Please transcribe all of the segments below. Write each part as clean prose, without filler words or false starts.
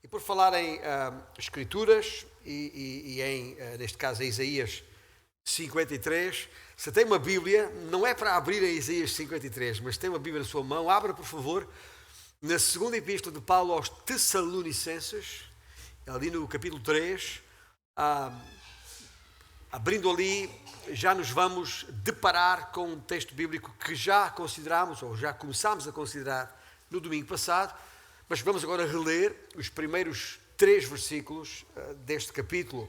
E por falar em Escrituras e em, neste caso, em Isaías 53, se tem uma Bíblia, não é para abrir em Isaías 53, mas tem uma Bíblia na sua mão, abra por favor, na segunda epístola de Paulo aos Tessalonicenses, ali no capítulo 3, abrindo ali, já nos vamos deparar com um texto bíblico que já consideramos, ou já começámos a considerar no domingo passado, mas vamos agora reler os primeiros 3 versículos deste capítulo.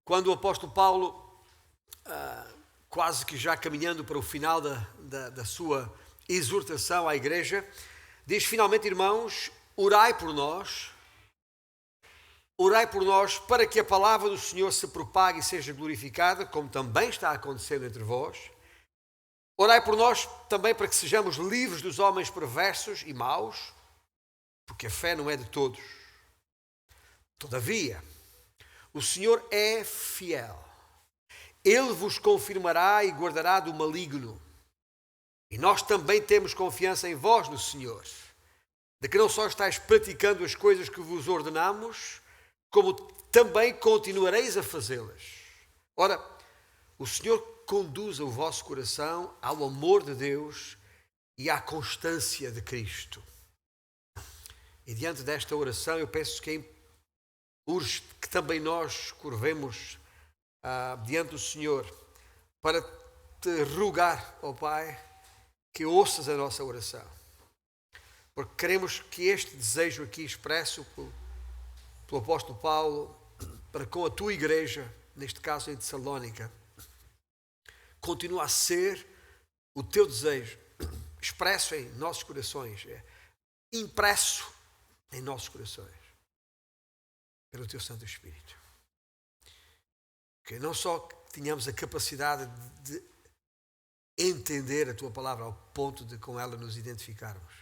Quando o apóstolo Paulo, quase que já caminhando para o final da sua exortação à igreja, diz: finalmente, irmãos, orai por nós para que a palavra do Senhor se propague e seja glorificada, como também está acontecendo entre vós. Orai por nós também para que sejamos livres dos homens perversos e maus, porque a fé não é de todos. Todavia, o Senhor é fiel. Ele vos confirmará e guardará do maligno. E nós também temos confiança em vós no Senhor, de que não só estáis praticando as coisas que vos ordenamos, como também continuareis a fazê-las. Ora, o Senhor conduza o vosso coração ao amor de Deus e à constância de Cristo. E diante desta oração, eu penso que urge que também nós curvemos diante do Senhor para te rogar, ó Pai, que ouças a nossa oração. Porque queremos que este desejo aqui expresso pelo apóstolo Paulo para com a tua igreja, neste caso em Tessalónica, continue a ser o teu desejo expresso em nossos corações, impresso em nossos corações pelo teu Santo Espírito. Que não só tenhamos a capacidade de entender a tua palavra ao ponto de com ela nos identificarmos,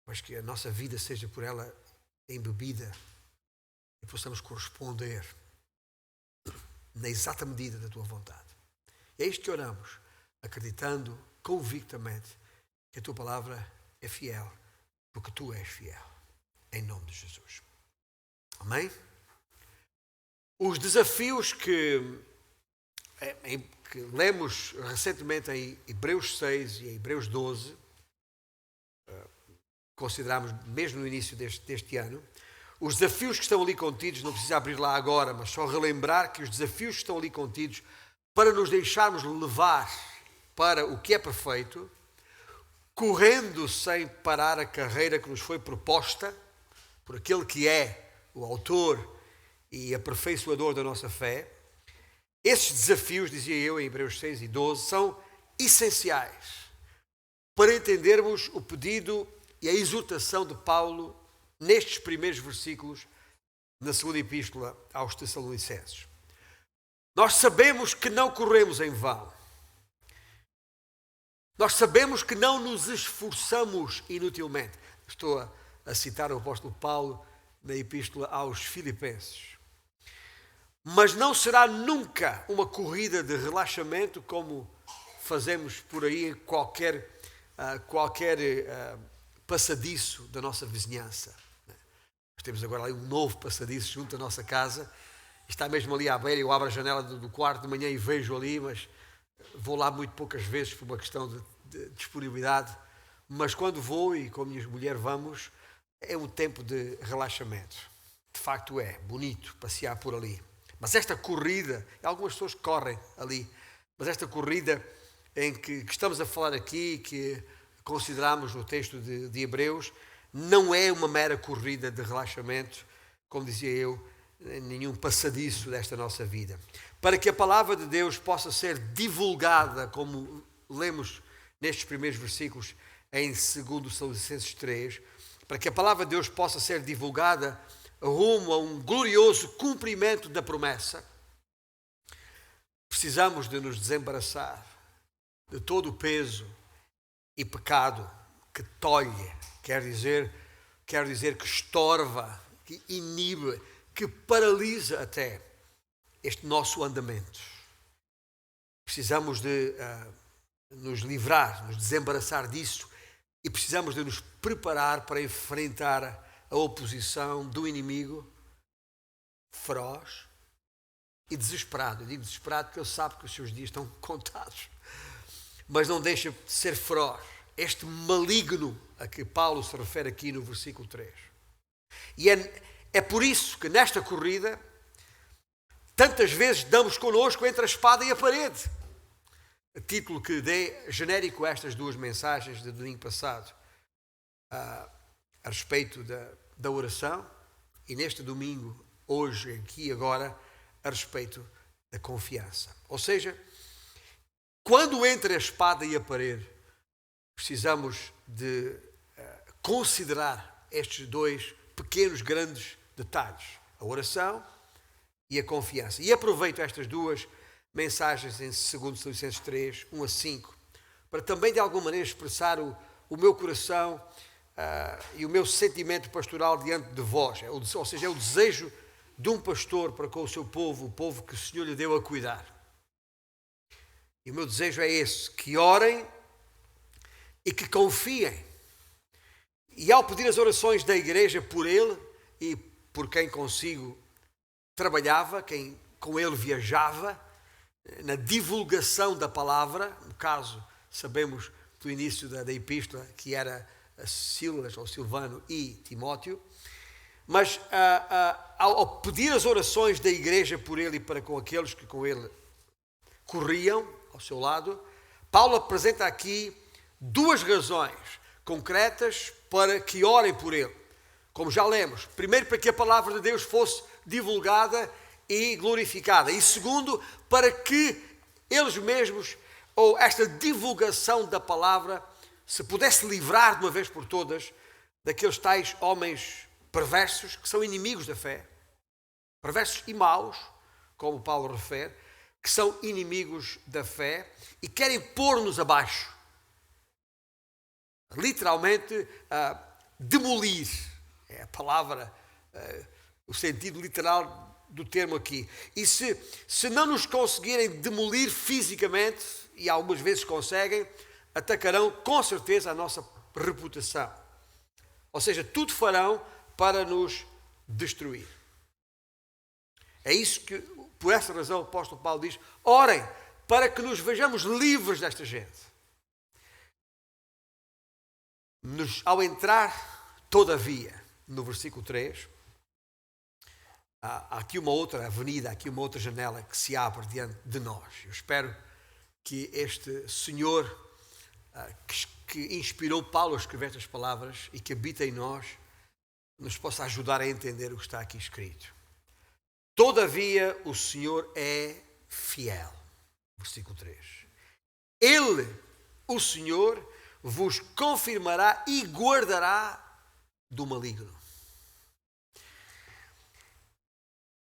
mas que a nossa vida seja por ela embebida e possamos corresponder na exata medida da tua vontade. E é isto que oramos, acreditando convictamente que a tua palavra é fiel, porque tu és fiel, em nome de Jesus. Amém? Os desafios que lemos recentemente em Hebreus 6 e em Hebreus 12, consideramos mesmo no início deste ano, os desafios que estão ali contidos, não precisa abrir lá agora, mas só relembrar que os desafios que estão ali contidos para nos deixarmos levar para o que é perfeito, correndo sem parar a carreira que nos foi proposta por aquele que é o autor e aperfeiçoador da nossa fé. Esses desafios, dizia eu em Hebreus 6 e 12, são essenciais para entendermos o pedido e a exortação de Paulo nestes primeiros versículos na segunda epístola aos Tessalonicenses. Nós sabemos que não corremos em vão. Nós sabemos que não nos esforçamos inutilmente. Estou a citar o apóstolo Paulo na epístola aos Filipenses. Mas não será nunca uma corrida de relaxamento como fazemos por aí em qualquer passadiço da nossa vizinhança. Nós temos agora ali um novo passadiço junto à nossa casa. Está mesmo ali à beira, eu abro a janela do quarto de manhã e vejo ali, mas vou lá muito poucas vezes por uma questão de disponibilidade. Mas quando vou e com a minha mulher vamos, é um tempo de relaxamento. De facto é bonito passear por ali. Mas esta corrida, algumas pessoas correm ali, mas esta corrida em que estamos a falar aqui, que consideramos no texto de Hebreus, não é uma mera corrida de relaxamento, como dizia eu, nenhum passadiço desta nossa vida. Para que a palavra de Deus possa ser divulgada, como lemos nestes primeiros versículos em 2 Tessalonicenses 3, para que a palavra de Deus possa ser divulgada rumo a um glorioso cumprimento da promessa, precisamos de nos desembaraçar de todo o peso e pecado que tolhe, quer dizer que estorva, que inibe, que paralisa até este nosso andamento. Precisamos de nos livrar, nos desembaraçar disso e precisamos de nos preparar para enfrentar a oposição do inimigo feroz e desesperado. Eu digo desesperado porque ele sabe que os seus dias estão contados, mas não deixa de ser feroz. Este maligno a que Paulo se refere aqui no versículo 3. E é por isso que nesta corrida tantas vezes damos connosco entre a espada e a parede. O título que dei genérico a estas duas mensagens de domingo passado, a respeito da oração, e neste domingo, hoje, aqui e agora, a respeito da confiança. Ou seja, quando entre a espada e a parede, precisamos de considerar estes dois pequenos, grandes detalhes: a oração e a confiança. E aproveito estas duas mensagens em 2 Tessalonicenses 3, 1 a 5, para também de alguma maneira expressar o meu coração e o meu sentimento pastoral diante de vós. Ou seja, é o desejo de um pastor para com o seu povo, o povo que o Senhor lhe deu a cuidar. E o meu desejo é esse: que orem e que confiem. E ao pedir as orações da igreja por ele e por quem consigo trabalhava, quem com ele viajava, na divulgação da palavra, no caso, sabemos do início da epístola, que era Silas ou Silvano e Timóteo, mas ao pedir as orações da igreja por ele e para com aqueles que com ele corriam ao seu lado, Paulo apresenta aqui duas razões concretas para que orem por ele. Como já lemos, primeiro, para que a palavra de Deus fosse divulgada e glorificada, e segundo, para que eles mesmos, ou esta divulgação da palavra, se pudesse livrar de uma vez por todas daqueles tais homens perversos que são inimigos da fé, perversos e maus, como Paulo refere, que são inimigos da fé e querem pôr-nos abaixo. Literalmente, demolir, é a palavra, o sentido literal do termo aqui. E se não nos conseguirem demolir fisicamente, e algumas vezes conseguem, atacarão com certeza a nossa reputação. Ou seja, tudo farão para nos destruir. É isso que, por essa razão, o apóstolo Paulo diz: orem para que nos vejamos livres desta gente. Ao entrar, todavia, no versículo 3, há aqui uma outra avenida, aqui uma outra janela que se abre diante de nós. Eu espero que este Senhor que inspirou Paulo a escrever estas palavras e que habita em nós, nos possa ajudar a entender o que está aqui escrito. Todavia o Senhor é fiel. Versículo 3. Ele, o Senhor, vos confirmará e guardará do maligno.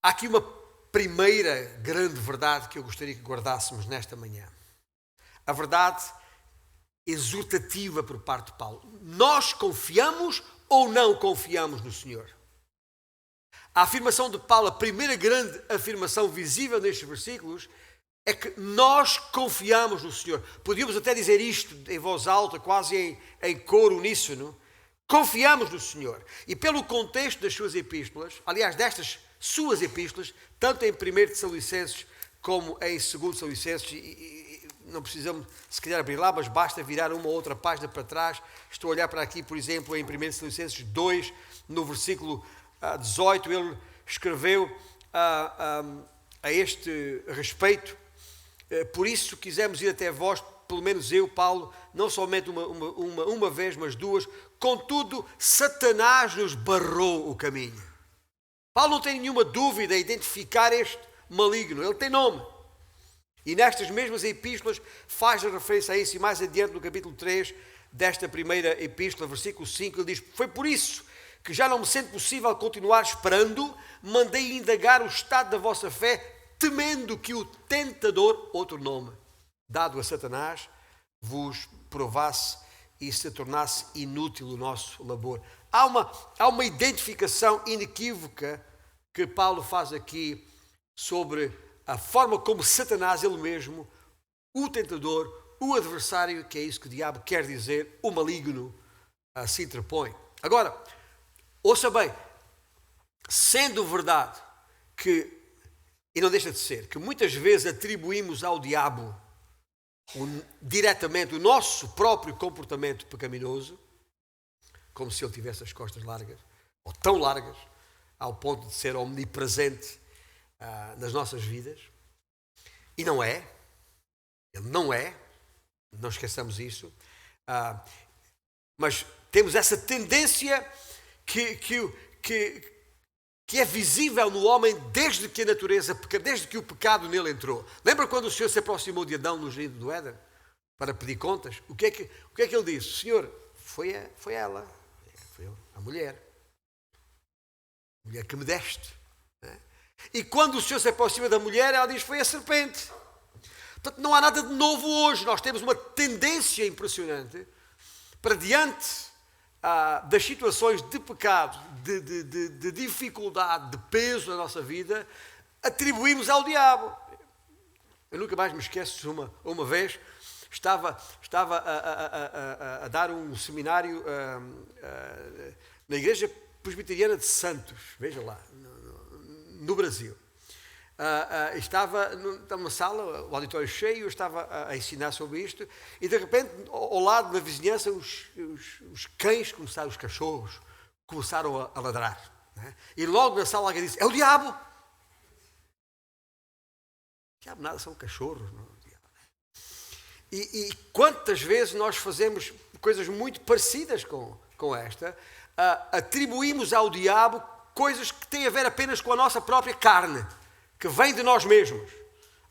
Há aqui uma primeira grande verdade que eu gostaria que guardássemos nesta manhã. A verdade exortativa por parte de Paulo. Nós confiamos ou não confiamos no Senhor? A afirmação de Paulo, a primeira grande afirmação visível nestes versículos, é que nós confiamos no Senhor. Podíamos até dizer isto em voz alta, quase em coro uníssono. Confiamos no Senhor. E pelo contexto das suas epístolas, aliás, destas suas epístolas, tanto em 1 Tessalonicenses como em 2 Tessalonicenses, e não precisamos se calhar abrir lá, mas basta virar uma ou outra página para trás. Estou a olhar para aqui, por exemplo, em 1 Tessalonicenses 2, no versículo 18, ele escreveu a este respeito: por isso quisemos ir até vós, pelo menos eu, Paulo, não somente uma vez, mas duas, contudo Satanás nos barrou o caminho. Paulo não tem nenhuma dúvida em identificar este maligno, ele tem nome. E nestas mesmas epístolas faz a referência a isso, e mais adiante no capítulo 3 desta primeira epístola, versículo 5, ele diz: foi por isso que já não me sendo possível continuar esperando, mandei indagar o estado da vossa fé, temendo que o tentador, outro nome dado a Satanás, vos provasse e se tornasse inútil o nosso labor. Há uma identificação inequívoca que Paulo faz aqui sobre a forma como Satanás, ele mesmo, o tentador, o adversário, que é isso que o diabo quer dizer, o maligno, se interpõe. Agora, Ouça bem, sendo verdade que, e não deixa de ser, que muitas vezes atribuímos ao diabo diretamente o nosso próprio comportamento pecaminoso, como se ele tivesse as costas largas, ou tão largas, ao ponto de ser omnipresente nas nossas vidas. E não é. Ele não é. Não esqueçamos isso. Mas temos essa tendência que é visível no homem desde que a natureza, desde que o pecado nele entrou. Lembra quando o Senhor se aproximou de Adão no jardim do Éden para pedir contas? O que é que ele disse? Senhor, foi ela, foi a mulher que me deste. Né? E quando o Senhor se aproxima da mulher, ela diz, foi a serpente. Portanto, não há nada de novo hoje. Nós temos uma tendência impressionante para diante das situações de pecado, de dificuldade, de peso na nossa vida, atribuímos ao diabo. Eu nunca mais me esqueço de uma vez, estava a dar um seminário na Igreja Presbiteriana de Santos, veja lá, no Brasil. Estava numa sala, o auditório cheio, eu estava a ensinar sobre isto, e de repente, ao lado, na vizinhança, os cães começaram, os cachorros, começaram a ladrar. Né? E logo na sala alguém disse, é o diabo! O diabo nada, são cachorros. Não? E quantas vezes nós fazemos coisas muito parecidas com esta, atribuímos ao diabo coisas que têm a ver apenas com a nossa própria carne, que vem de nós mesmos.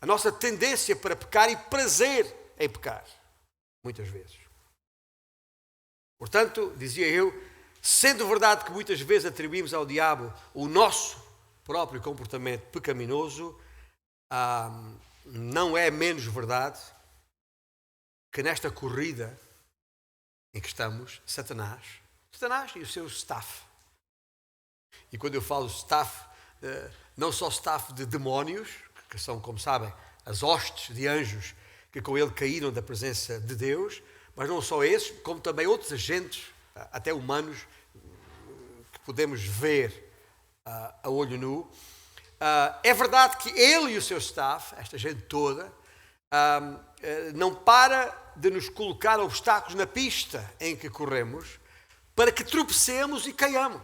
A nossa tendência para pecar e prazer em pecar. Muitas vezes. Portanto, dizia eu, sendo verdade que muitas vezes atribuímos ao diabo o nosso próprio comportamento pecaminoso, não é menos verdade que nesta corrida em que estamos, Satanás e o seu staff. E quando eu falo staff, não só staff de demónios, que são, como sabem, as hostes de anjos que com ele caíram da presença de Deus, mas não só esses, como também outros agentes, até humanos, que podemos ver a olho nu. É verdade que ele e o seu staff, esta gente toda, não para de nos colocar obstáculos na pista em que corremos, para que tropecemos e caiamos,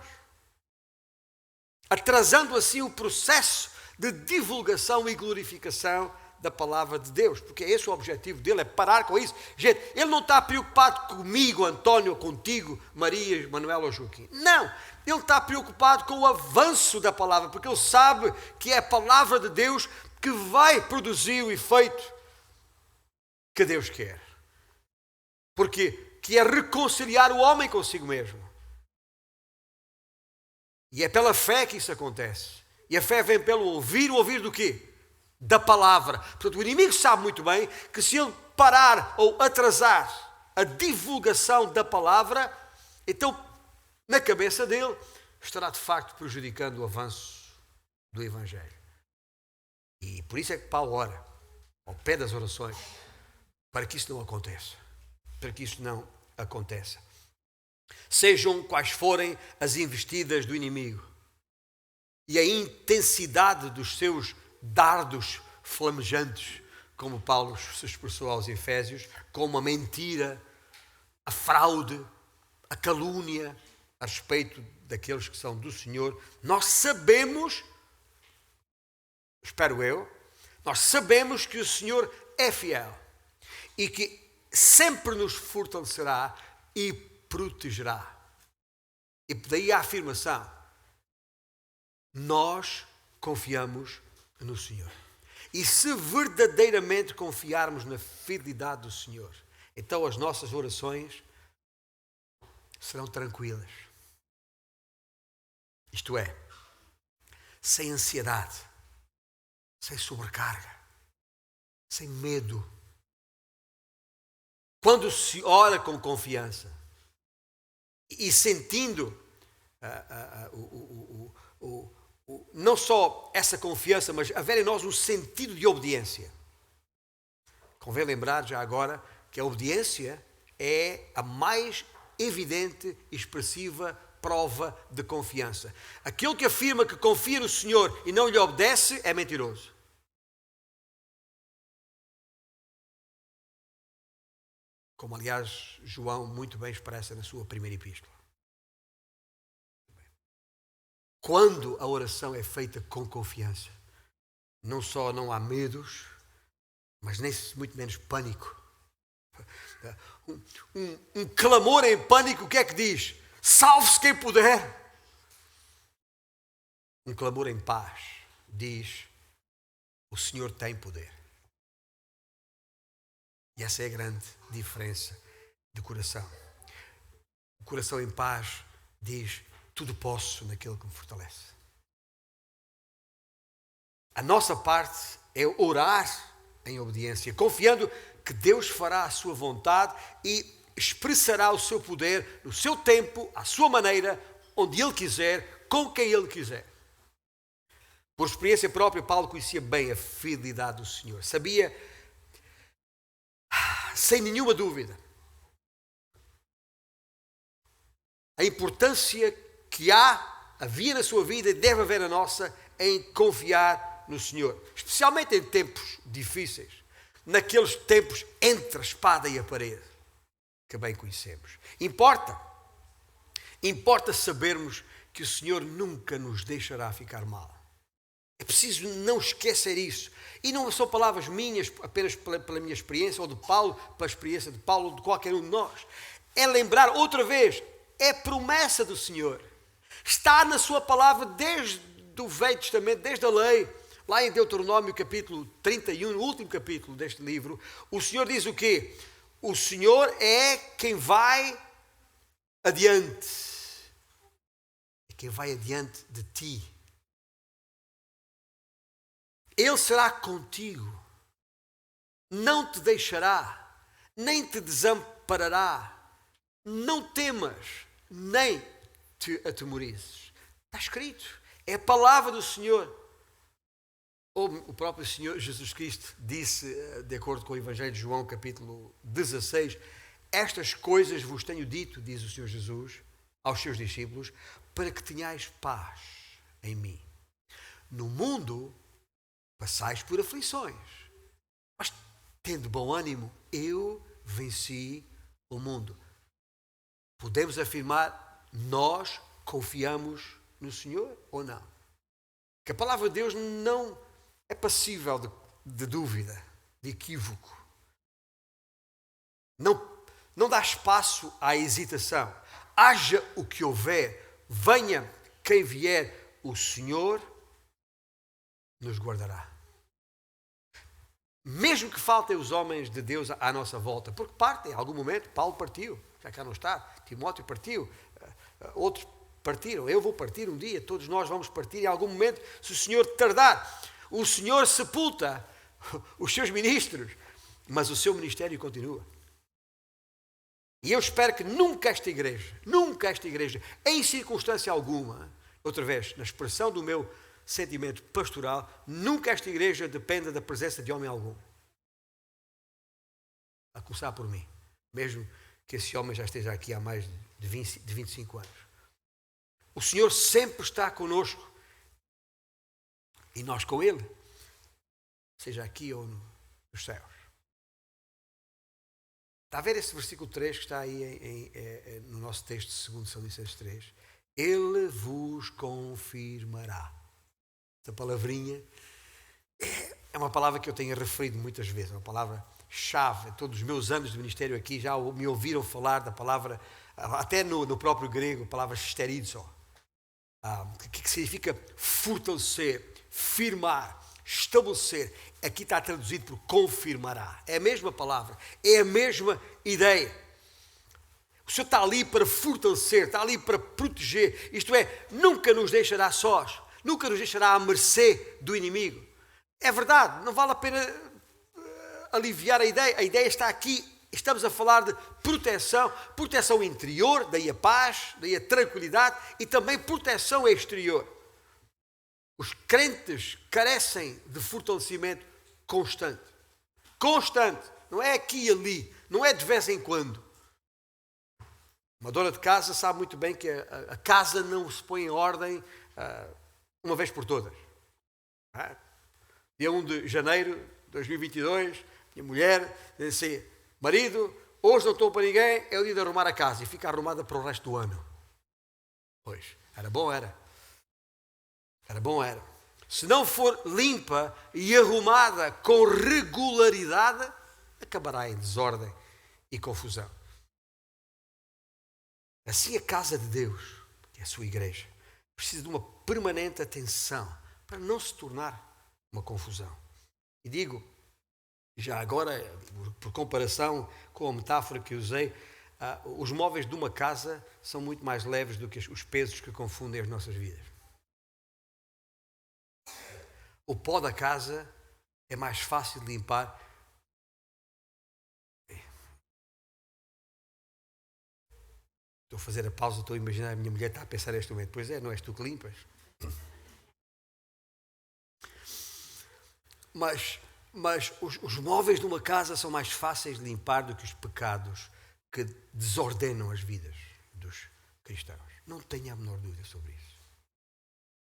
atrasando assim o processo de divulgação e glorificação da palavra de Deus, porque é esse o objetivo dele, é parar com isso. Gente, ele não está preocupado comigo, António, contigo, Maria, Manuel ou Joaquim. Não, ele está preocupado com o avanço da palavra, porque ele sabe que é a palavra de Deus que vai produzir o efeito que Deus quer. Porque que é reconciliar o homem consigo mesmo. E é pela fé que isso acontece. E a fé vem pelo ouvir, o ouvir do quê? Da palavra. Portanto, o inimigo sabe muito bem que se ele parar ou atrasar a divulgação da palavra, então, na cabeça dele, estará de facto prejudicando o avanço do Evangelho. E por isso é que Paulo ora, ao pé das orações, para que isso não aconteça. Para que isso não aconteça. Sejam quais forem as investidas do inimigo e a intensidade dos seus dardos flamejantes, como Paulo se expressou aos Efésios, como a mentira, a fraude, a calúnia a respeito daqueles que são do Senhor, nós sabemos, espero eu, nós sabemos que o Senhor é fiel e que sempre nos fortalecerá e protegerá. E daí a afirmação, nós confiamos no Senhor. E se verdadeiramente confiarmos na fidelidade do Senhor, então as nossas orações serão tranquilas. Isto é, sem ansiedade, sem sobrecarga, sem medo. Quando se ora com confiança e sentindo não só essa confiança, mas haver em nós um sentido de obediência. Convém lembrar já agora que a obediência é a mais evidente e expressiva prova de confiança. Aquele que afirma que confia no Senhor e não lhe obedece é mentiroso. Como, aliás, João muito bem expressa na sua primeira epístola. Quando a oração é feita com confiança, não só não há medos, mas nem muito menos pânico. Um clamor em pânico, o que é que diz? Salve-se quem puder. Um clamor em paz diz: o Senhor tem poder. E essa é a grande diferença de coração. O coração em paz diz: tudo posso naquele que me fortalece. A nossa parte é orar em obediência, confiando que Deus fará a sua vontade e expressará o seu poder no seu tempo, à sua maneira, onde Ele quiser, com quem Ele quiser. Por experiência própria, Paulo conhecia bem a fidelidade do Senhor. Sabia, sem nenhuma dúvida, a importância que havia na sua vida e deve haver na nossa em confiar no Senhor. Especialmente em tempos difíceis. Naqueles tempos entre a espada e a parede, que bem conhecemos. Importa sabermos que o Senhor nunca nos deixará ficar mal. É preciso não esquecer isso. E não são palavras minhas, apenas pela minha experiência, ou de Paulo, pela experiência de Paulo, ou de qualquer um de nós. É lembrar outra vez, é promessa do Senhor. Está na sua palavra desde o Velho Testamento, desde a lei. Lá em Deuteronômio capítulo 31, no último capítulo deste livro, o Senhor diz o quê? O Senhor é quem vai adiante. É quem vai adiante de ti. Ele será contigo. Não te deixará, nem te desamparará. Não temas, nem te atemorizes. Está escrito. É a palavra do Senhor. O próprio Senhor Jesus Cristo disse, de acordo com o Evangelho de João, capítulo 16, estas coisas vos tenho dito, diz o Senhor Jesus, aos seus discípulos, para que tenhais paz em mim. No mundo, passais por aflições, mas tendo bom ânimo, eu venci o mundo. Podemos afirmar, nós confiamos no Senhor ou não? Que a palavra de Deus não é passível de dúvida, de equívoco. Não dá espaço à hesitação. Haja o que houver, venha quem vier, o Senhor nos guardará. Mesmo que faltem os homens de Deus à nossa volta, porque partem, em algum momento, Paulo partiu, já cá não está, Timóteo partiu, outros partiram, eu vou partir um dia, todos nós vamos partir em algum momento, se o Senhor tardar. O Senhor sepulta os seus ministros, mas o seu ministério continua. E eu espero que nunca esta igreja, em circunstância alguma, outra vez, na expressão do meu sentimento pastoral, nunca esta igreja dependa da presença de homem algum. A começar por mim, mesmo que esse homem já esteja aqui há mais de 25 anos. O Senhor sempre está conosco. E nós com Ele, seja aqui ou nos céus. Está a ver esse versículo 3 que está aí no nosso texto de 2 São Licenses 3? Ele vos confirmará. Essa palavrinha é uma palavra que eu tenho referido muitas vezes, é uma palavra-chave. Todos os meus anos de ministério aqui já me ouviram falar da palavra, até no próprio grego, a palavra sterizo, que significa fortalecer, firmar, estabelecer. Aqui está traduzido por confirmará. É a mesma palavra, é a mesma ideia. O Senhor está ali para fortalecer, está ali para proteger. Isto é, nunca nos deixará sós, nunca nos deixará à mercê do inimigo. É verdade, não vale a pena aliviar a ideia. A ideia está aqui. Estamos a falar de proteção interior, daí a paz, daí a tranquilidade, e também proteção exterior. Os crentes carecem de fortalecimento constante. Constante. Não é aqui e ali. Não é de vez em quando. Uma dona de casa sabe muito bem que a casa não se põe em ordem uma vez por todas. Dia 1 de janeiro de 2022, minha mulher diz assim: marido, hoje não estou para ninguém, é o dia de arrumar a casa. E fica arrumada para o resto do ano. Pois, era bom, era. Era bom, era. Se não for limpa e arrumada com regularidade, acabará em desordem e confusão. Assim a casa de Deus, que é a sua igreja, precisa de uma permanente atenção para não se tornar uma confusão. E digo, já agora, por comparação com a metáfora que usei, os móveis de uma casa são muito mais leves do que os pesos que confundem as nossas vidas. O pó da casa é mais fácil de limpar. Estou a fazer a pausa, estou a imaginar, a minha mulher está a pensar neste momento. Pois é, não és tu que limpas. Mas os móveis de uma casa são mais fáceis de limpar do que os pecados que desordenam as vidas dos cristãos. Não tenha a menor dúvida sobre isso.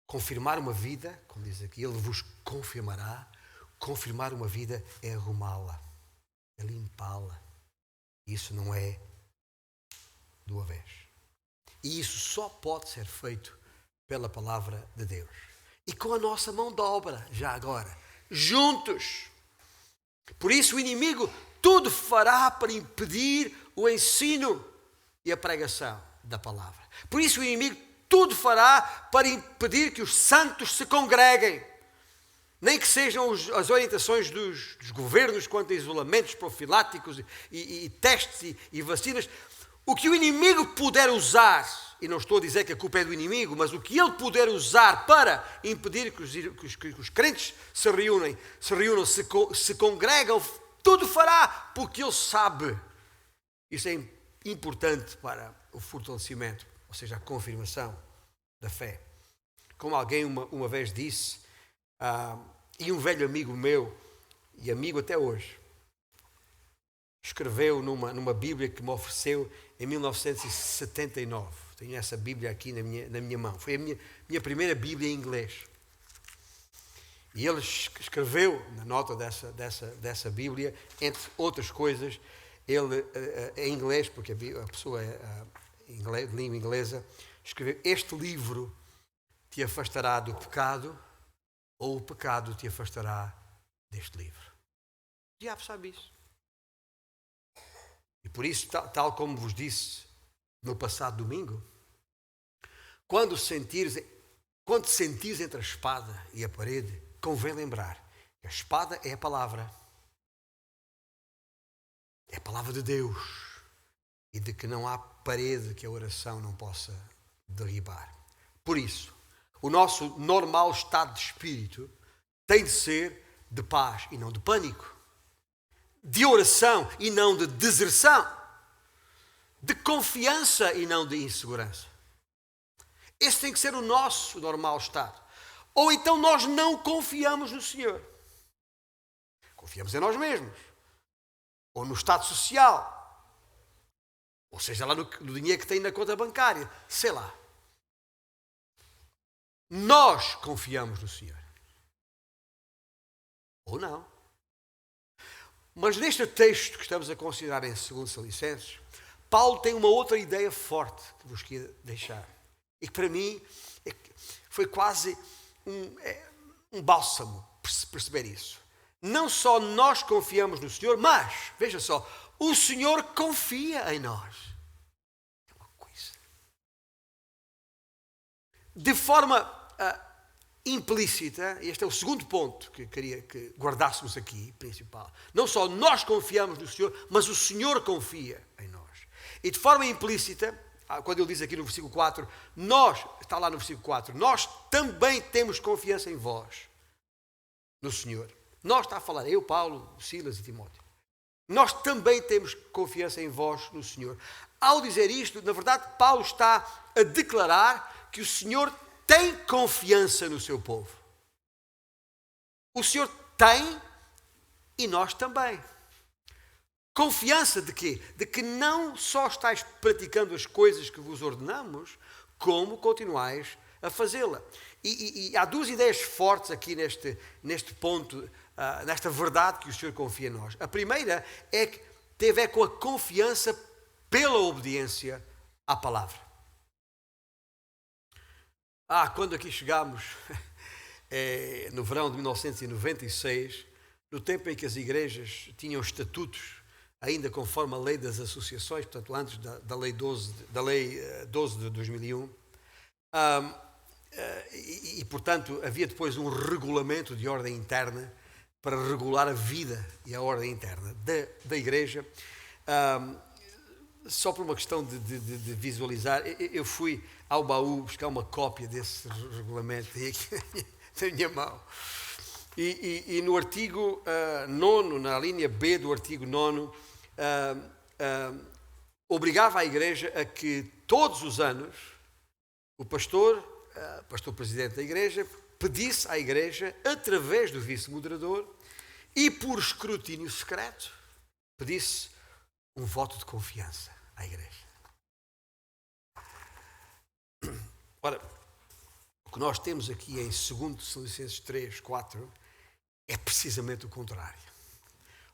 Confirmar uma vida, como diz aqui, Ele vos confirmará. Confirmar uma vida é arrumá-la, é limpá-la. Isso não é do uma vez. E isso só pode ser feito pela palavra de Deus. E com a nossa mão de obra, já agora, juntos. Por isso o inimigo tudo fará para impedir o ensino e a pregação da palavra. Por isso o inimigo tudo fará para impedir que os santos se congreguem. Nem que sejam as orientações dos governos quanto a isolamentos profiláticos e testes e vacinas. O que o inimigo puder usar, e não estou a dizer que a culpa é do inimigo, mas o que ele puder usar para impedir que os crentes se reúnam, se congregam, tudo fará, porque ele sabe. Isso é importante para o fortalecimento, ou seja, a confirmação da fé. Como alguém uma vez disse, e um velho amigo meu, e amigo até hoje, escreveu numa Bíblia que me ofereceu em 1979. Tenho essa Bíblia aqui na minha mão. Foi a minha primeira Bíblia em inglês. E ele escreveu na nota dessa Bíblia, entre outras coisas, ele, em inglês, porque a pessoa é de língua inglesa, escreveu: este livro te afastará do pecado, ou o pecado te afastará deste livro. O diabo sabe isso. E por isso, tal como vos disse no passado domingo, quando sentires entre a espada e a parede, convém lembrar que a espada é a palavra. É a palavra de Deus. E de que não há parede que a oração não possa derribar. Por isso, o nosso normal estado de espírito tem de ser de paz e não de pânico. De oração e não de deserção. De confiança e não de insegurança. Esse tem que ser o nosso normal estado. Ou então nós não confiamos no Senhor. Confiamos em nós mesmos. Ou no estado social. Ou seja, lá no dinheiro que tem na conta bancária. Sei lá. Nós confiamos no Senhor. Ou não. Mas neste texto que estamos a considerar em 2 Tessalonicenses, Paulo tem uma outra ideia forte que vos queria deixar. E que para mim foi quase um bálsamo perceber isso. Não só nós confiamos no Senhor, mas, veja só, o Senhor confia em nós. É uma coisa. De forma implícita, este é o segundo ponto que queria que guardássemos aqui, principal. Não só nós confiamos no Senhor, mas o Senhor confia em nós. E de forma implícita, quando ele diz aqui no versículo 4, está lá no versículo 4, nós também temos confiança em vós, no Senhor. Nós, está a falar, eu, Paulo, Silas e Timóteo. Nós também temos confiança em vós, no Senhor. Ao dizer isto, na verdade, Paulo está a declarar que o Senhor tem confiança no seu povo. O Senhor tem e nós também. Confiança de quê? De que não só estáis praticando as coisas que vos ordenamos, como continuais a fazê-la. E há duas ideias fortes aqui neste ponto, nesta verdade que o Senhor confia em nós. A primeira é que tem a ver com a confiança pela obediência à palavra. Quando aqui chegámos, no verão de 1996, no tempo em que as igrejas tinham estatutos, ainda conforme a lei das associações, portanto antes da lei 12 de 2001, e portanto havia depois um regulamento de ordem interna para regular a vida e a ordem interna da igreja. Só por uma questão de visualizar, eu fui ao baú buscar uma cópia desse regulamento aqui na minha mão. E no artigo 9, na linha B do artigo 9, obrigava a igreja a que todos os anos o pastor presidente da igreja, pedisse à igreja, através do vice-moderador e por escrutínio secreto, pedisse um voto de confiança à igreja. Ora, o que nós temos aqui em 2 Tessalonicenses 3, 4, é precisamente o contrário.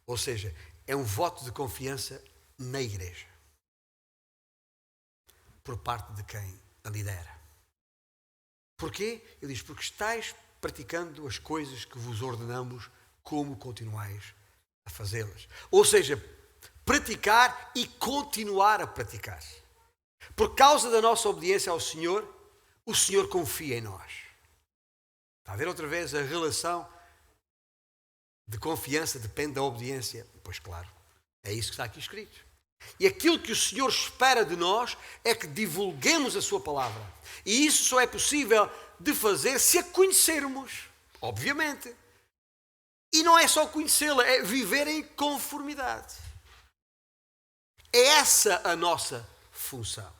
Ou seja, é um voto de confiança na igreja, por parte de quem a lidera. Porquê? Ele diz, porque estáis praticando as coisas que vos ordenamos, como continuais a fazê-las. Ou seja, praticar e continuar a praticar. Por causa da nossa obediência ao Senhor, o Senhor confia em nós. Está a ver outra vez a relação de confiança depende da obediência? Pois claro, é isso que está aqui escrito. E aquilo que o Senhor espera de nós é que divulguemos a sua palavra. E isso só é possível de fazer se a conhecermos, obviamente. E não é só conhecê-la, é viver em conformidade. É essa a nossa função.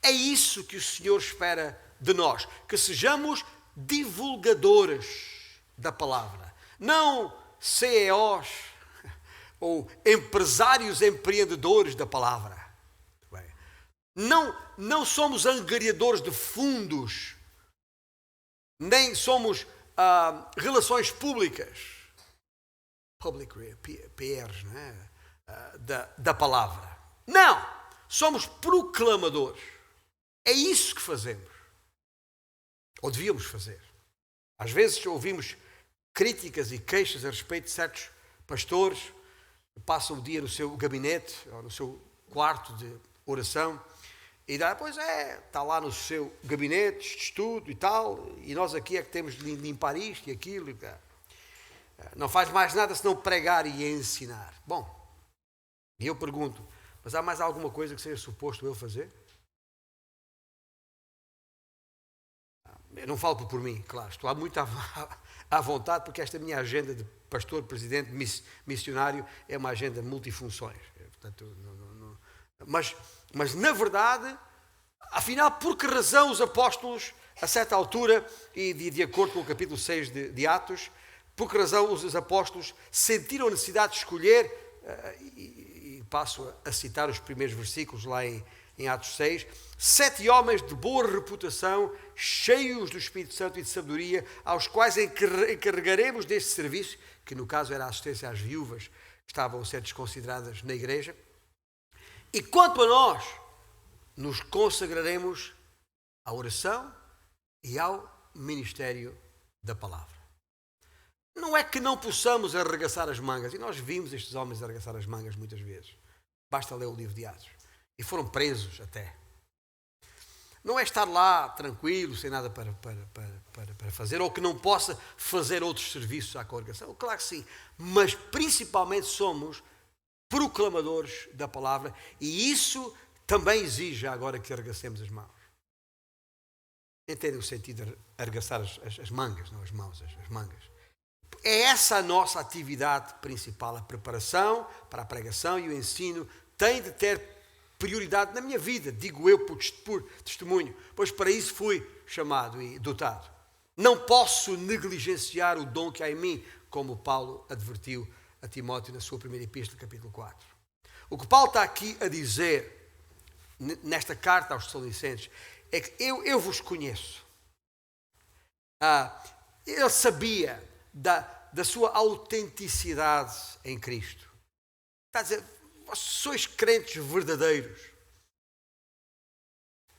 É isso que o Senhor espera de nós, que sejamos divulgadores da palavra. Não CEOs ou empresários empreendedores da palavra. Não somos angariadores de fundos, nem somos relações públicas, public PRs, não é? Da palavra. Não! Somos proclamadores. É isso que fazemos. Ou devíamos fazer. Às vezes ouvimos críticas e queixas a respeito de certos pastores que passam o dia no seu gabinete ou no seu quarto de oração e pois está lá no seu gabinete de estudo e tal, e nós aqui é que temos de limpar isto e aquilo. Não faz mais nada senão pregar e ensinar. Bom, e eu pergunto, mas há mais alguma coisa que seja suposto eu fazer? Eu não falo por mim, claro, estou muito à vontade, porque esta minha agenda de pastor, presidente, missionário, é uma agenda multifunções. Portanto, mas na verdade, afinal, por que razão os apóstolos, a certa altura, e de acordo com o capítulo 6 de Atos, por que razão os apóstolos sentiram a necessidade de escolher, e passo a citar os primeiros versículos lá em Atos 6, 7 homens de boa reputação, cheios do Espírito Santo e de sabedoria, aos quais encarregaremos deste serviço, que no caso era a assistência às viúvas, que estavam a ser desconsideradas na igreja. E quanto a nós, nos consagraremos à oração e ao ministério da palavra. Não é que não possamos arregaçar as mangas, e nós vimos estes homens arregaçar as mangas muitas vezes. Basta ler o livro de Atos. E foram presos até. Não é estar lá tranquilo, sem nada para fazer, ou que não possa fazer outros serviços à congregação. Claro que sim, mas principalmente somos proclamadores da palavra, e isso também exige agora que arregacemos as mãos. Entendem o sentido de arregaçar as mangas, não as mãos, as mangas. É essa a nossa atividade principal, a preparação para a pregação e o ensino tem de ter prioridade na minha vida, digo eu por testemunho, pois para isso fui chamado e dotado. Não posso negligenciar o dom que há em mim, como Paulo advertiu a Timóteo na sua primeira epístola, capítulo 4. O que Paulo está aqui a dizer, nesta carta aos Tessalonicenses, é que eu vos conheço. Ele sabia da sua autenticidade em Cristo. Está a dizer, vós sois crentes verdadeiros.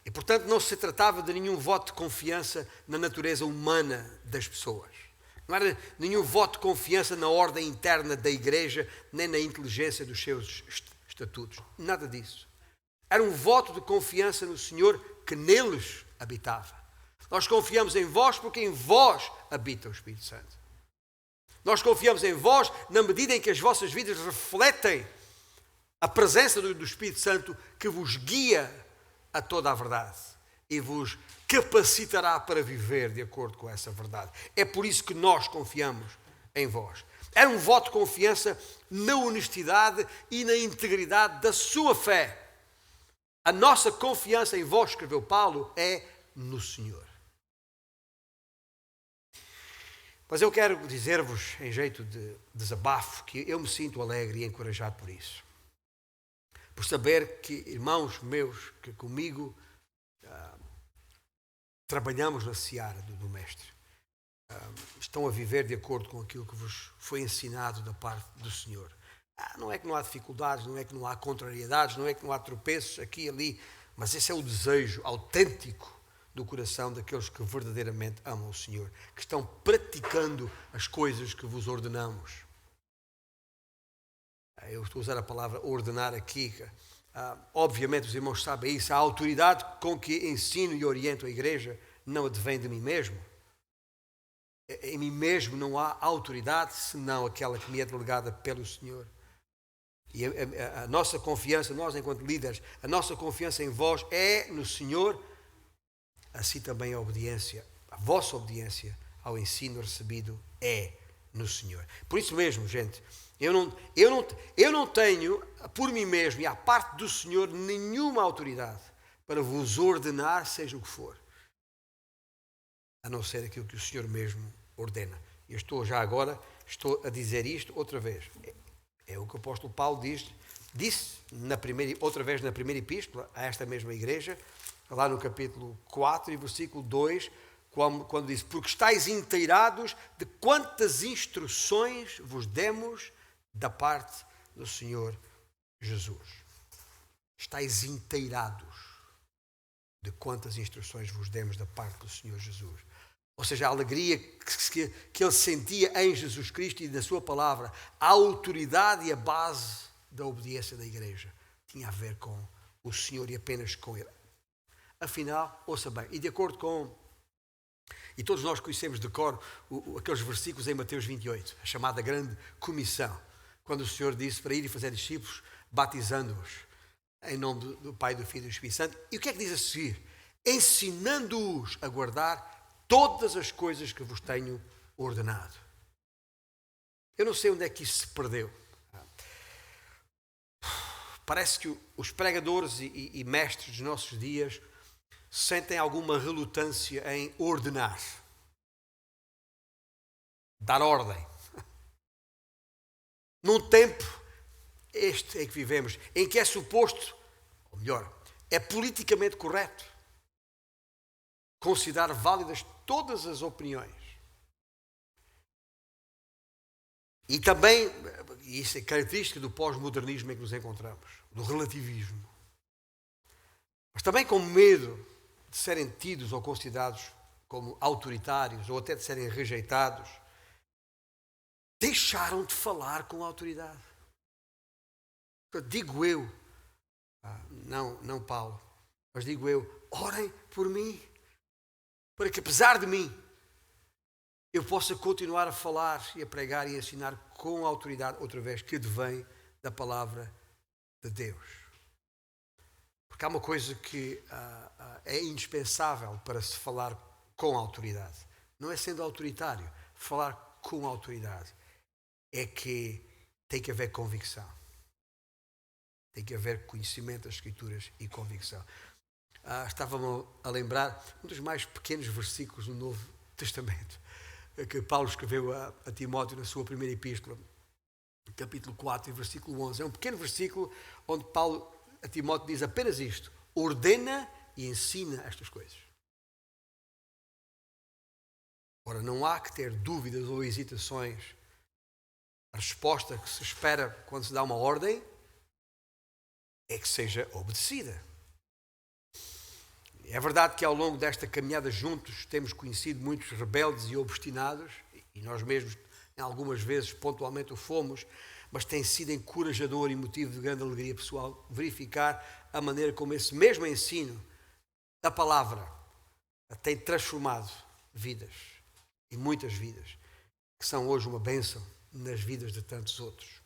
E, portanto, não se tratava de nenhum voto de confiança na natureza humana das pessoas. Não era nenhum voto de confiança na ordem interna da igreja, nem na inteligência dos seus estatutos. Nada disso. Era um voto de confiança no Senhor que neles habitava. Nós confiamos em vós porque em vós habita o Espírito Santo. Nós confiamos em vós na medida em que as vossas vidas refletem a presença do Espírito Santo que vos guia a toda a verdade e vos capacitará para viver de acordo com essa verdade. É por isso que nós confiamos em vós. Era um voto de confiança na honestidade e na integridade da sua fé. A nossa confiança em vós, escreveu Paulo, é no Senhor. Mas eu quero dizer-vos, em jeito de desabafo, que eu me sinto alegre e encorajado por isso. Por saber que irmãos meus, que comigo trabalhamos na seara do Mestre, estão a viver de acordo com aquilo que vos foi ensinado da parte do Senhor. Não é que não há dificuldades, não é que não há contrariedades, não é que não há tropeços aqui e ali, mas esse é o desejo autêntico do coração daqueles que verdadeiramente amam o Senhor, que estão praticando as coisas que vos ordenamos. Eu estou a usar a palavra ordenar aqui. Obviamente os irmãos sabem isso. A autoridade com que ensino e oriento a igreja não advém de mim mesmo. Em mim mesmo não há autoridade senão aquela que me é delegada pelo Senhor. E a nossa confiança, nós enquanto líderes, a nossa confiança em vós é no Senhor, assim também a obediência, a vossa obediência ao ensino recebido é no Senhor. Por isso mesmo, gente, eu não tenho, por mim mesmo e à parte do Senhor, nenhuma autoridade para vos ordenar, seja o que for, a não ser aquilo que o Senhor mesmo ordena. Eu estou estou a dizer isto outra vez. É o que o apóstolo Paulo disse outra vez na primeira epístola a esta mesma igreja, lá no capítulo 4 e versículo 2, quando diz, porque estáis inteirados de quantas instruções vos demos da parte do Senhor Jesus. Estáis inteirados de quantas instruções vos demos da parte do Senhor Jesus. Ou seja, a alegria que ele sentia em Jesus Cristo e da sua palavra, a autoridade e a base da obediência da igreja tinha a ver com o Senhor e apenas com Ele. Afinal, ouça bem, e de acordo com... E todos nós conhecemos de cor aqueles versículos em Mateus 28, a chamada grande comissão, quando o Senhor disse para ir e fazer discípulos, batizando-os em nome do Pai, do Filho e do Espírito Santo. E o que é que diz a seguir? Ensinando-os a guardar todas as coisas que vos tenho ordenado. Eu não sei onde é que isso se perdeu. Parece que os pregadores e mestres dos nossos dias sentem alguma relutância em ordenar, dar ordem. Num tempo, este em que vivemos, em que é suposto, ou melhor, é politicamente correto considerar válidas todas as opiniões. E também, isso é característica do pós-modernismo em que nos encontramos, do relativismo. Mas também com medo de serem tidos ou considerados como autoritários ou até de serem rejeitados, deixaram de falar com a autoridade. Digo eu, não Paulo, mas digo eu, orem por mim, para que apesar de mim, eu possa continuar a falar e a pregar e a ensinar com a autoridade, outra vez, que advém da palavra de Deus. Porque há uma coisa que é indispensável para se falar com autoridade. Não é sendo autoritário, falar com autoridade. É que tem que haver convicção. Tem que haver conhecimento das Escrituras e convicção. Estava-me a lembrar um dos mais pequenos versículos no Novo Testamento que Paulo escreveu a Timóteo na sua primeira epístola. capítulo 4 e versículo 11. É um pequeno versículo onde Paulo a Timóteo diz apenas isto: ordena e ensina estas coisas. Ora, não há que ter dúvidas ou hesitações. A resposta que se espera quando se dá uma ordem é que seja obedecida. É verdade que ao longo desta caminhada juntos temos conhecido muitos rebeldes e obstinados, e nós mesmos, em algumas vezes, pontualmente o fomos, mas tem sido encorajador e motivo de grande alegria pessoal verificar a maneira como esse mesmo ensino da palavra tem transformado vidas, e muitas vidas, que são hoje uma bênção nas vidas de tantos outros.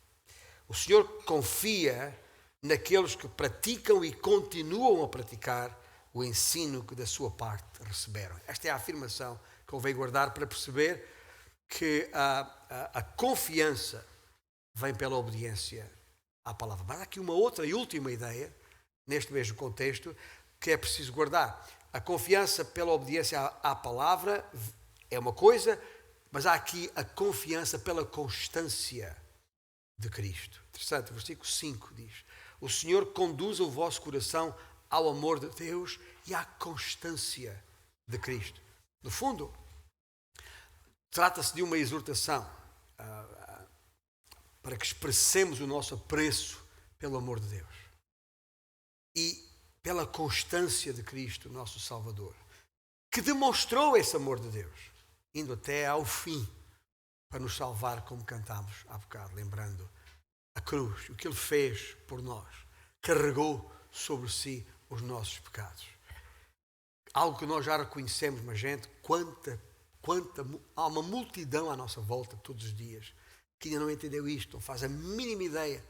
O Senhor confia naqueles que praticam e continuam a praticar o ensino que da sua parte receberam. Esta é a afirmação que convém guardar para perceber que a confiança vem pela obediência à palavra. Mas há aqui uma outra e última ideia, neste mesmo contexto, que é preciso guardar. A confiança pela obediência à palavra é uma coisa, mas há aqui a confiança pela constância de Cristo. Interessante, o versículo 5 diz: o Senhor conduza o vosso coração ao amor de Deus e à constância de Cristo. No fundo, trata-se de uma exortação para que expressemos o nosso apreço pelo amor de Deus e pela constância de Cristo, nosso Salvador, que demonstrou esse amor de Deus, indo até ao fim para nos salvar, como cantámos há bocado, lembrando a cruz, o que Ele fez por nós, carregou sobre si os nossos pecados. Algo que nós já reconhecemos, mas gente, há uma multidão à nossa volta todos os dias que ainda não entendeu isto, não faz a mínima ideia,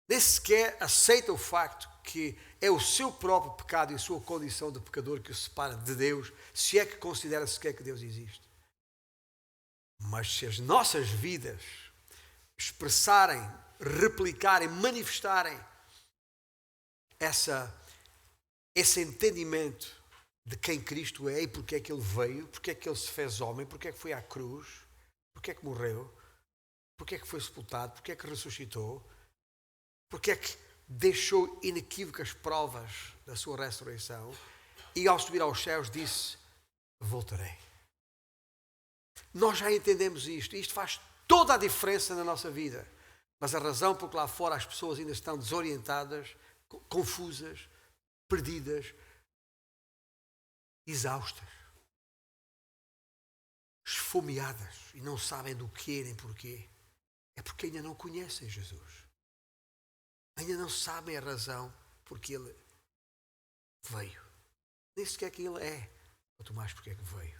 nem sequer aceita o facto que é o seu próprio pecado e a sua condição de pecador que o separa de Deus, se é que considera sequer que Deus existe. Mas se as nossas vidas expressarem, replicarem, manifestarem esse entendimento de quem Cristo é e porque é que Ele veio, porque é que Ele se fez homem, porque é que foi à cruz, porque é que morreu, porque é que foi sepultado, porque é que ressuscitou, porque é que deixou inequívocas provas da sua ressurreição e ao subir aos céus disse: voltarei. Nós já entendemos isto, e isto faz toda a diferença na nossa vida. Mas a razão por que lá fora as pessoas ainda estão desorientadas, confusas, perdidas, exaustas, esfomeadas e não sabem do que nem porquê, é porque ainda não conhecem Jesus. Ainda não sabem a razão porque Ele veio. Nem sequer que Ele é, quanto mais porque é que veio.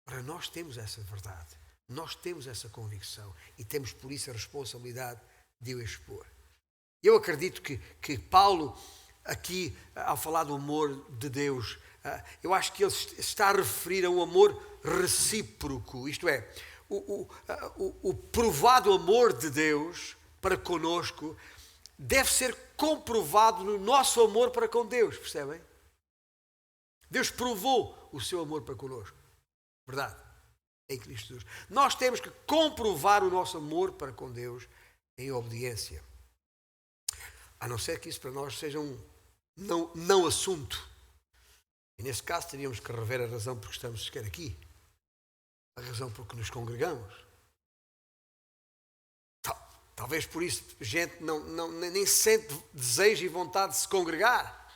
Ora, nós temos essa verdade, nós temos essa convicção e temos por isso a responsabilidade de o expor. Eu acredito que Paulo, aqui, ao falar do amor de Deus, eu acho que ele está a referir a um amor recíproco, isto é, o provado amor de Deus para conosco deve ser comprovado no nosso amor para com Deus, percebem? Deus provou o seu amor para conosco, verdade? Em Cristo Jesus. Nós temos que comprovar o nosso amor para com Deus em obediência. A não ser que isso para nós seja um não assunto. E nesse caso teríamos que rever a razão por que estamos sequer aqui. A razão por que nos congregamos. Talvez por isso gente nem sente desejo e vontade de se congregar.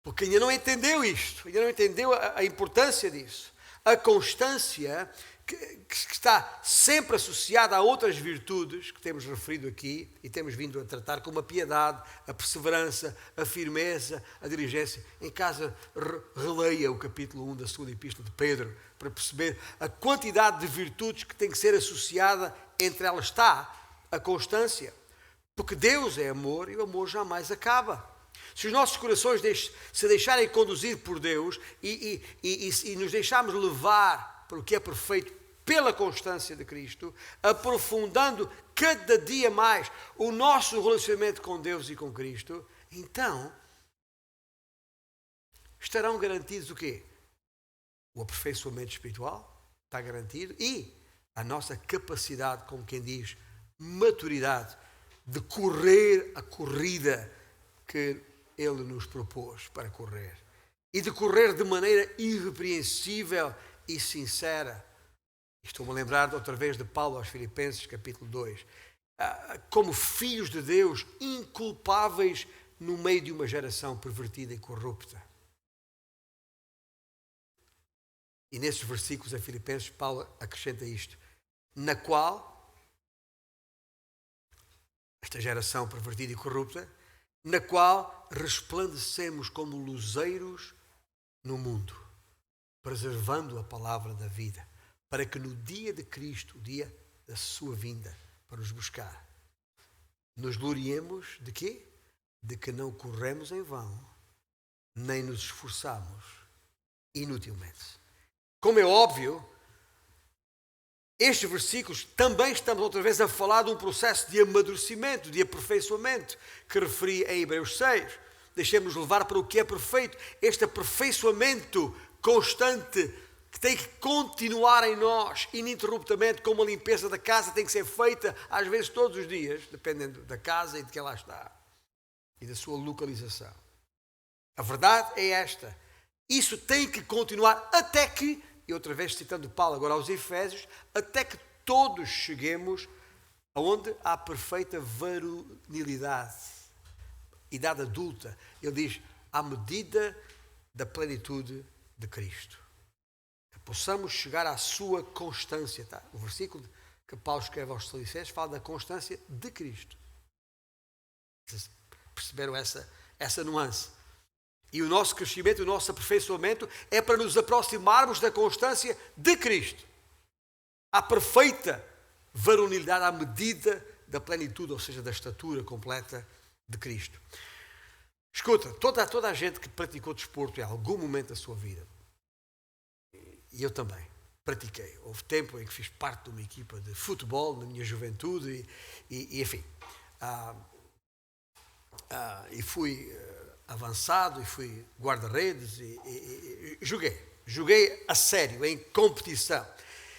Porque ainda não entendeu isto. Ainda não entendeu a importância disso. A constância que está sempre associada a outras virtudes que temos referido aqui e temos vindo a tratar, como a piedade, a perseverança, a firmeza, a diligência. Em casa, releia o capítulo 1 da segunda epístola de Pedro para perceber a quantidade de virtudes que tem que ser associada, entre elas está a constância. Porque Deus é amor e o amor jamais acaba. Se os nossos corações se deixarem conduzir por Deus e nos deixarmos levar para o que é perfeito pela constância de Cristo, aprofundando cada dia mais o nosso relacionamento com Deus e com Cristo, então estarão garantidos o quê? O aperfeiçoamento espiritual está garantido e a nossa capacidade, como quem diz, maturidade de correr a corrida que Ele nos propôs para correr. E de correr de maneira irrepreensível e sincera. Estou-me a lembrar outra vez de Paulo aos Filipenses, capítulo 2. Como filhos de Deus, inculpáveis no meio de uma geração pervertida e corrupta. E nesses versículos em Filipenses, Paulo acrescenta isto. Na qual, esta geração pervertida e corrupta, na qual resplandecemos como luzeiros no mundo, preservando a palavra da vida, para que no dia de Cristo, o dia da sua vinda, para nos buscar, nos gloriemos de quê? De que não corremos em vão, nem nos esforçamos inutilmente. Como é óbvio, estes versículos também estamos outra vez a falar de um processo de amadurecimento, de aperfeiçoamento, que referi em Hebreus 6. Deixemos-nos levar para o que é perfeito. Este aperfeiçoamento constante que tem que continuar em nós, ininterruptamente, como a limpeza da casa tem que ser feita, às vezes todos os dias, dependendo da casa e de quem lá está, e da sua localização. A verdade é esta. Isso tem que continuar até que, e outra vez citando Paulo agora aos Efésios, até que todos cheguemos aonde há perfeita varonilidade, idade adulta. Ele diz, à medida da plenitude de Cristo. Que possamos chegar à sua constância. Tá? O versículo que Paulo escreve aos Filipenses fala da constância de Cristo. Vocês perceberam essa nuance? E o nosso crescimento, o nosso aperfeiçoamento é para nos aproximarmos da constância de Cristo. A perfeita varonilidade à medida da plenitude, ou seja, da estatura completa de Cristo. Escuta, toda a gente que praticou desporto em algum momento da sua vida, e eu também pratiquei. Houve tempo em que fiz parte de uma equipa de futebol na minha juventude e enfim. E fui avançado e fui guarda-redes e joguei a sério, em competição.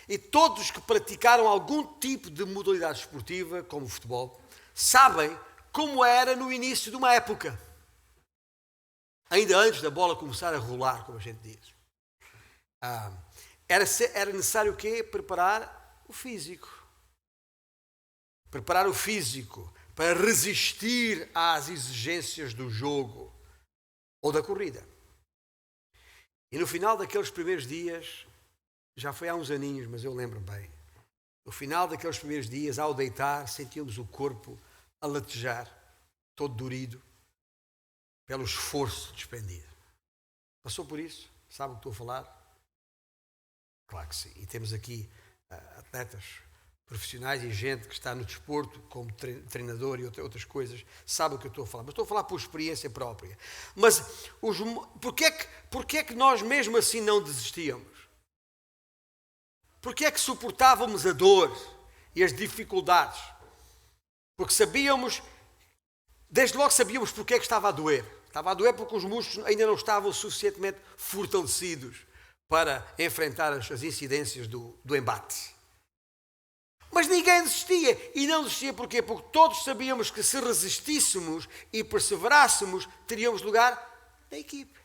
E todos que praticaram algum tipo de modalidade esportiva, como o futebol, sabem como era no início de uma época. Ainda antes da bola começar a rolar, como a gente diz. Era necessário o quê? Preparar o físico. Preparar o físico para resistir às exigências do jogo ou da corrida. E no final daqueles primeiros dias, já foi há uns aninhos, mas eu lembro bem, no final daqueles primeiros dias, ao deitar, sentíamos o corpo a latejar, todo dorido, pelo esforço despendido. Passou por isso? Sabe o que estou a falar? Claro que sim. E temos aqui atletas profissionais e gente que está no desporto, como treinador e outras coisas, sabe o que eu estou a falar. Mas estou a falar por experiência própria. Mas porquê é que nós mesmo assim não desistíamos? Porquê é que suportávamos a dor e as dificuldades? Porque desde logo sabíamos porque é que estava a doer. Estava a doer porque os músculos ainda não estavam suficientemente fortalecidos para enfrentar as incidências do embate. Mas ninguém desistia. E não desistia porquê? Porque todos sabíamos que se resistíssemos e perseverássemos, teríamos lugar na equipe.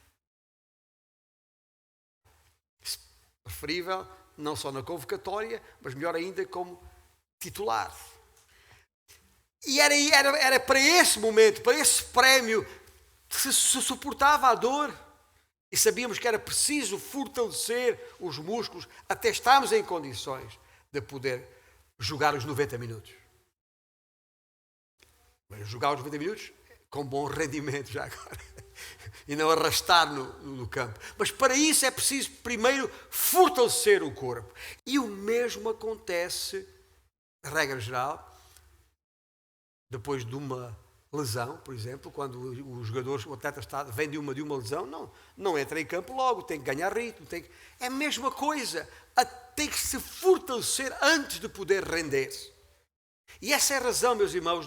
Preferível, não só na convocatória, mas melhor ainda como titular. E era para esse momento, para esse prémio, que se suportava a dor. E sabíamos que era preciso fortalecer os músculos até estarmos em condições de poder jogar os 90 minutos. Mas jogar os 90 minutos com bom rendimento já agora. E não arrastar no campo. Mas para isso é preciso primeiro fortalecer o corpo. E o mesmo acontece, regra geral, depois de uma lesão, por exemplo, quando o atleta vem de uma lesão, não entra em campo logo, tem que ganhar ritmo. É a mesma coisa. Tem que se fortalecer antes de poder render. E essa é a razão, meus irmãos,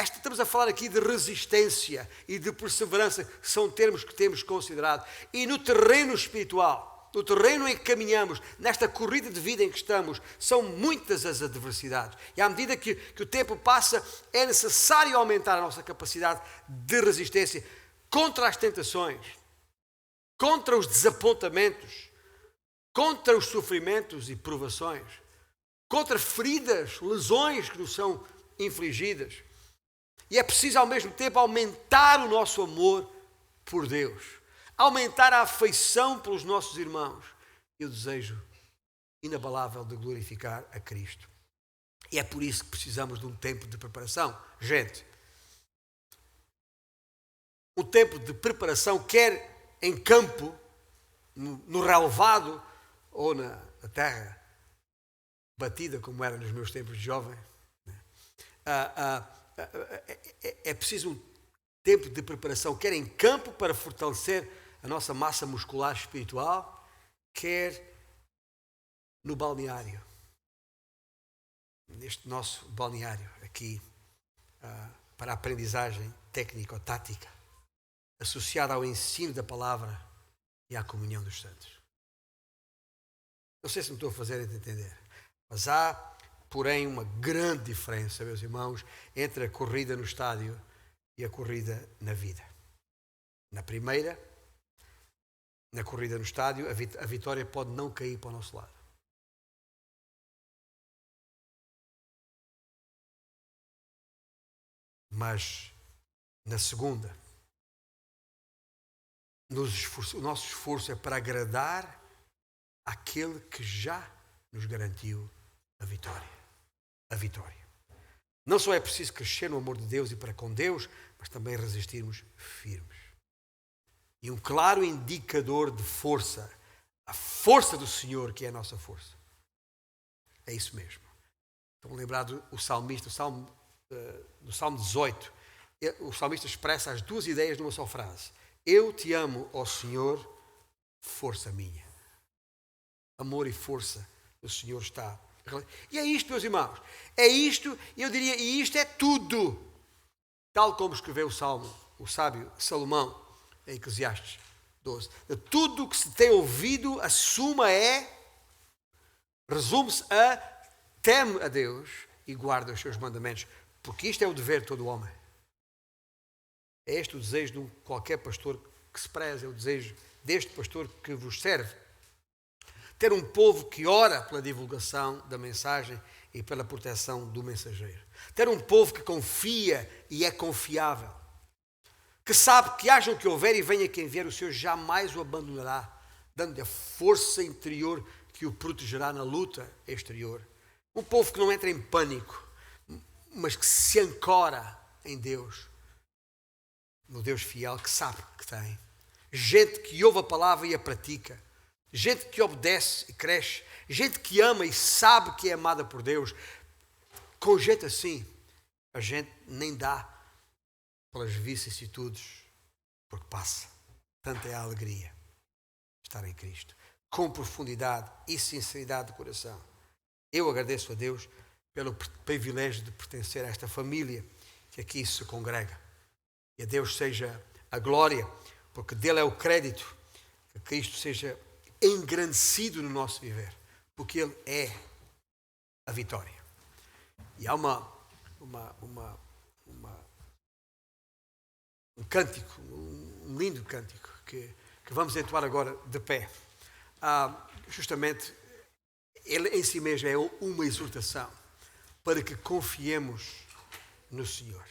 estamos a falar aqui de resistência e de perseverança, que são termos que temos considerado. E no terreno espiritual, do terreno em que caminhamos, nesta corrida de vida em que estamos, são muitas as adversidades. E à medida que o tempo passa, é necessário aumentar a nossa capacidade de resistência contra as tentações, contra os desapontamentos, contra os sofrimentos e provações, contra feridas, lesões que nos são infligidas. E é preciso, ao mesmo tempo, aumentar o nosso amor por Deus, aumentar a afeição pelos nossos irmãos e o desejo inabalável de glorificar a Cristo. E é por isso que precisamos de um tempo de preparação. Gente, um tempo de preparação, quer em campo, no relevado, ou na terra batida, como era nos meus tempos de jovem. É preciso um tempo de preparação, quer em campo para fortalecer a nossa massa muscular espiritual, quer no balneário. Neste nosso balneário aqui, para a aprendizagem técnica ou tática, associada ao ensino da palavra e à comunhão dos santos. Não sei se me estou a fazer entender, mas há, porém, uma grande diferença, meus irmãos, entre a corrida no estádio e a corrida na vida. Na primeira, na corrida no estádio, a vitória pode não cair para o nosso lado. Mas, na segunda, o nosso esforço é para agradar àquele que já nos garantiu a vitória. A vitória. Não só é preciso crescer no amor de Deus e para com Deus, mas também resistirmos firmes. E um claro indicador de força, a força do Senhor, que é a nossa força. É isso mesmo. Estou-me a lembrar do salmista, do Salmo 18. O salmista expressa as duas ideias numa só frase. Eu te amo, ó Senhor, força minha. Amor e força do Senhor está. E é isto, meus irmãos. É isto, eu diria, e isto é tudo. Tal como escreveu o sábio Salomão, em Eclesiastes 12. De tudo o que se tem ouvido, a suma resume-se a teme a Deus e guarda os seus mandamentos. Porque isto é o dever de todo o homem. É este o desejo de qualquer pastor que se preze, é o desejo deste pastor que vos serve. Ter um povo que ora pela divulgação da mensagem e pela proteção do mensageiro. Ter um povo que confia e é confiável. Que sabe que haja o que houver e venha quem vier, o Senhor jamais o abandonará, dando-lhe a força interior que o protegerá na luta exterior. Um povo que não entra em pânico, mas que se ancora em Deus, no Deus fiel que sabe que tem. Gente que ouve a palavra e a pratica. Gente que obedece e cresce. Gente que ama e sabe que é amada por Deus. Com gente assim, a gente nem dá pelas vicissitudes, porque passa. Tanta é a alegria de estar em Cristo. Com profundidade e sinceridade de coração. Eu agradeço a Deus pelo privilégio de pertencer a esta família que aqui se congrega. E a Deus seja a glória, porque dele é o crédito, que Cristo seja engrandecido no nosso viver, porque ele é a vitória. E há um cântico, um lindo cântico, que vamos entoar agora de pé. Justamente, ele em si mesmo é uma exortação para que confiemos no Senhor.